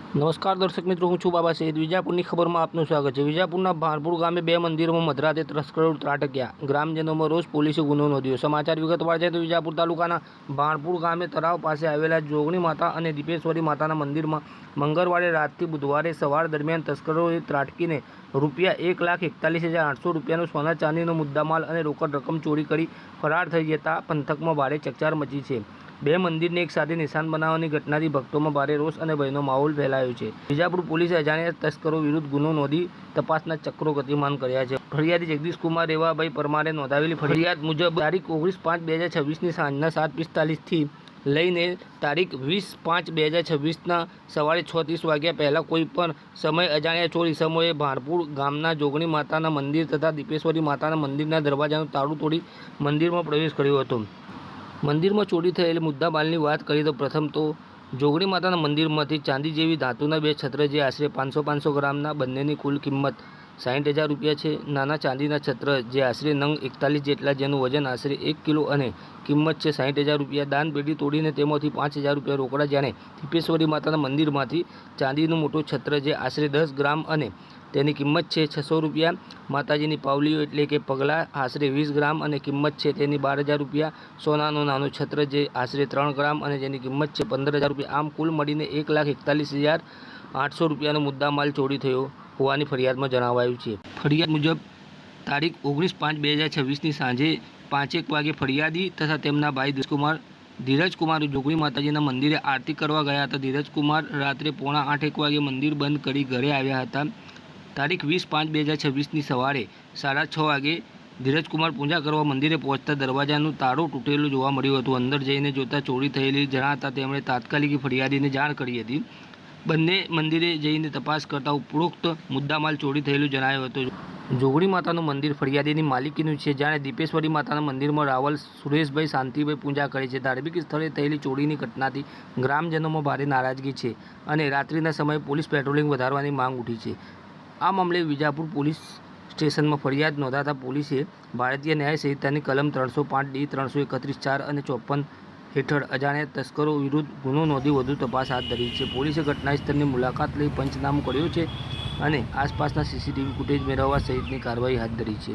નમસ્કાર દર્શક મિત્રો, હું છું બાબા સૈયદ. વિજાપુરની ખબરમાં આપનું સ્વાગત છે. વિજાપુરના ભાણપુર ગામે બે મંદિરોમાં મધરાતે તસ્કરો ત્રાટક્યા. ગ્રામજનોમાં રોષ, પોલીસે ગુનો નોંધ્યો. સમાચાર વિગતવાર છે તો વિજાપુર તાલુકાના ભાણપુર ગામે તળાવ પાસે આવેલા જોગણી માતા અને દીપેશ્વરી માતાના મંદિરમાં મંગળવારે રાતથી બુધવારે સવાર દરમિયાન તસ્કરોએ ત્રાટકીને ₹1,41,800 રૂપિયાનો સોના ચાંદીનો મુદ્દામાલ અને રોકડ રકમ ચોરી કરી ફરાર થઈ જતા પંથકમાં ભારે ચકચાર મચી છે. બે મંદિરને એક સાથે નિશાન બનાવવાની ઘટનાથી ભક્તોમાં ભારે રોષ અને ભયનો માહોલ ફેલાયો છે. વિજાપુર પોલીસે અજાણ્યા તસ્કરો વિરુદ્ધ ગુનો નોંધી તપાસના ચક્રો ગતિમાન કર્યા છે. ફરિયાદી જગદીશકુમાર રેવાભાઈ પરમારે નોંધાવેલી ફરિયાદ મુજબ તારીખ 19/5/2026ની સાંજના 7:45થી લઈને તારીખ 20/5/2026ના સવારે 6:30 વાગ્યા પહેલાં કોઈપણ સમય અજાણ્યા ચોર ઇસમોએ ભાણપુર ગામના જોગણી માતાના મંદિર તથા દીપેશ્વરી માતાના મંદિરના દરવાજાનું તાળું તોડી મંદિરમાં પ્રવેશ કર્યો હતો. મંદિરમાં ચોરી થયેલી મુદ્દામાલની વાત કરીએ તો પ્રથમ તો જોગણી માતાના મંદિરમાંથી ચાંદી જેવી ધાતુના બે છત્ર જે આશરે 500 ગ્રામના, બંનેની કુલ કિંમત 60,000 રૂપિયા છે. નાના ચાંદીના છત્ર જે આશરે નંગ 41 જેટલા, જેનું વજન આશરે 1 કિલો અને કિંમત છે 60,000 રૂપિયા. દાનપેટી તોડીને તેમાંથી 5,000 રૂપિયા રોકડા. જ્યારે દીપેશ્વરી માતાના મંદિરમાંથી ચાંદીનું મોટું છત્ર જે આશરે 10 ગ્રામ અને તેની કિંમત છે 600 રૂપિયા. માતાજીની પાવલીઓ એટલે કે પગલાં આશરે 20 ગ્રામ અને કિંમત છે તેની 12,000 રૂપિયા. સોનાનું નાનું છત્ર જે આશરે 3 ગ્રામ અને જેની કિંમત છે 15,000 રૂપિયા. આમ કુલ મળીને 1,41,800 રૂપિયાનો મુદ્દામાલ ચોરી થયો હોવાની ફરિયાદમાં જણાવાયું છે. ફરિયાદ મુજબ તારીખ 19/5/2026ની સાંજે 5:01 વાગે ફરિયાદી તથા તેમના ભાઈ ધીરજકુમાર જોગણી માતાજીના મંદિરે આરતી કરવા ગયા હતા. ધીરજકુમાર રાત્રે 7:45 વાગે મંદિર બંધ કરી ઘરે આવ્યા હતા. તારીખ 20/5/2026ની સવારે 6:30 વાગે ધીરજકુમાર પૂજા કરવા મંદિરે પહોંચતા દરવાજાનું તાળું તૂટેલું જોવા મળ્યું હતું. અંદર જઈને જોતા ચોરી થયેલી જણાતા તેમણે તાત્કાલિક ફરિયાદીને જાણ કરી હતી. બંને મંદિરે જઈને તપાસ કરતા ઉપરોક્ત મુદ્દામાલ ચોરી થયેલું જણાયું હતું. જોગણી માતાનું મંદિર ફરિયાદીની માલિકીનું છે, જ્યારે દીપેશ્વરી માતાના મંદિરમાં રાવલ સુરેશભાઈ શાંતિભાઈ પૂજા કરે છે. ધાર્મિક સ્થળે થયેલી ચોરીની ઘટનાથી ગ્રામજનોમાં ભારે નારાજગી છે અને રાત્રિના સમયે પોલીસ પેટ્રોલિંગ વધારવાની માંગ ઉઠી છે. આ મામલે વિજાપુર પોલીસ સ્ટેશનમાં ફરિયાદ નોંધાતા પોલીસે ભારતીય ન્યાય સંહિતાની કલમ 305D, 331(4) અને 54 હેઠળ અજાણ્યા તસ્કરો વિરુદ્ધ ગુનો નોંધી વધુ તપાસ હાથ ધરી છે. પોલીસે ઘટનાસ્થળની મુલાકાત લઈ પંચનામું કર્યું છે અને આસપાસના CCTV ફૂટેજ મેળવવા સહિતની કાર્યવાહી હાથ ધરી છે.